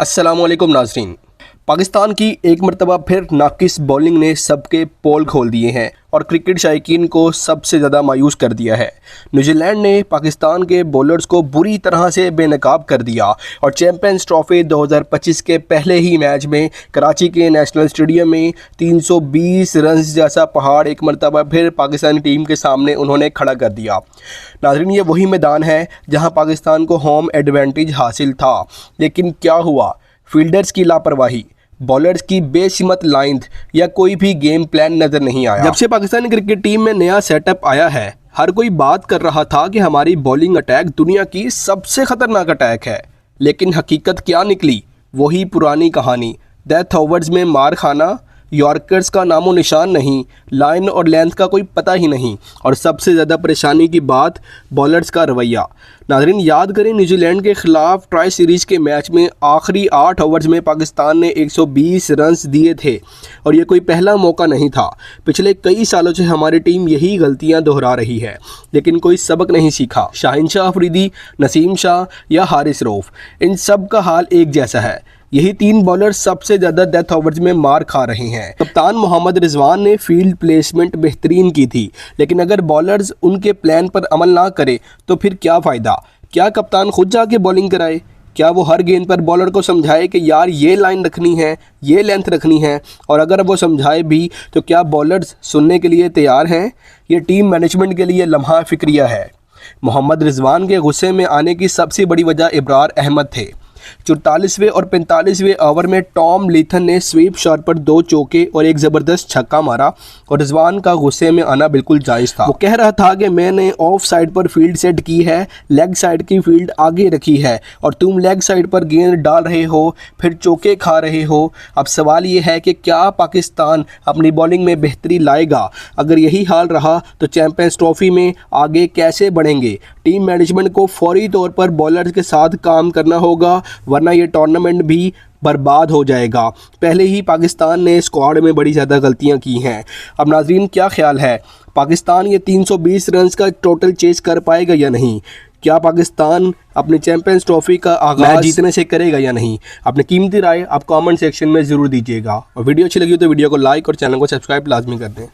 अस्सलामुअलैकुम नाज़रीन। पाकिस्तान की एक मरतबा फिर नाकिस बॉलिंग ने सबके पोल खोल दिए हैं और क्रिकेट शायकीन को सबसे ज़्यादा मायूस कर दिया है। न्यूजीलैंड ने पाकिस्तान के बॉलर्स को बुरी तरह से बेनकाब कर दिया और चैंपियंस ट्रॉफी 2025 के पहले ही मैच में कराची के नेशनल स्टेडियम में 320 रन जैसा पहाड़ एक मरतबा फिर पाकिस्तानी टीम के सामने उन्होंने खड़ा कर दिया। नाज़रीन, ये वही मैदान है जहाँ पाकिस्तान को होम एडवांटेज हासिल था, लेकिन क्या हुआ? फील्डर्स की लापरवाही, बॉलर्स की बेसिमत लाइंथ या कोई भी गेम प्लान नज़र नहीं आया। जब से पाकिस्तानी क्रिकेट टीम में नया सेटअप आया है, हर कोई बात कर रहा था कि हमारी बॉलिंग अटैक दुनिया की सबसे ख़तरनाक अटैक है, लेकिन हकीकत क्या निकली? वही पुरानी कहानी, डेथ ओवर्स में मार खाना, यॉर्कर्स का नामो निशान नहीं, लाइन और लेंथ का कोई पता ही नहीं, और सबसे ज़्यादा परेशानी की बात बॉलर्स का रवैया। नाज़रीन, याद करें न्यूजीलैंड के ख़िलाफ़ ट्राई सीरीज़ के मैच में आखिरी 8 ओवर्स में पाकिस्तान ने 120 रन्स दिए थे और ये कोई पहला मौका नहीं था। पिछले कई सालों से हमारी टीम यही गलतियां दोहरा रही है, लेकिन कोई सबक नहीं सीखा। शाहीन शाह अफरीदी, नसीम शाह या हारिस रऊफ, इन सब का हाल एक जैसा है। यही 3 बॉलर सबसे ज़्यादा डेथ ओवर्स में मार खा रहे हैं। कप्तान मोहम्मद रिजवान ने फील्ड प्लेसमेंट बेहतरीन की थी, लेकिन अगर बॉलर्स उनके प्लान पर अमल ना करे तो फिर क्या फ़ायदा? क्या कप्तान खुद जाके बॉलिंग कराए? क्या वो हर गेंद पर बॉलर को समझाए कि यार ये लाइन रखनी है, ये लेंथ रखनी है? और अगर वो समझाए भी तो क्या बॉलर्स सुनने के लिए तैयार हैं? ये टीम मैनेजमेंट के लिए लम्हा फ़िक्रिया है। मोहम्मद रिजवान के गुस्से में आने की सबसे बड़ी वजह इब्रार अहमद थे। 44वें और 45वें ओवर में टॉम लीथन ने स्वीप शॉट पर 2 चौके और एक ज़बरदस्त छक्का मारा और रिजवान का गुस्से में आना बिल्कुल जायज़ था। वो कह रहा था कि मैंने ऑफ साइड पर फील्ड सेट की है, लेग साइड की फील्ड आगे रखी है और तुम लेग साइड पर गेंद डाल रहे हो, फिर चौके खा रहे हो। अब सवाल ये है कि क्या पाकिस्तान अपनी बॉलिंग में बेहतरी लाएगा? अगर यही हाल रहा तो चैंपियंस ट्रॉफी में आगे कैसे बढ़ेंगे? टीम मैनेजमेंट को फौरी तौर पर बॉलर्स के साथ काम करना होगा, वरना ये टूर्नामेंट भी बर्बाद हो जाएगा। पहले ही पाकिस्तान ने स्क्वाड में बड़ी ज़्यादा गलतियां की हैं। अब नाज़रीन, क्या ख्याल है, पाकिस्तान ये 320 रन का टोटल चेस कर पाएगा या नहीं? क्या पाकिस्तान अपने चैंपियंस ट्रॉफी का आगाज़ जीतने से करेगा या नहीं? अपनी कीमती राय आप कमेंट सेक्शन में ज़रूर दीजिएगा और वीडियो अच्छी लगी तो वीडियो को लाइक और चैनल को सब्सक्राइब लाजमी कर दें।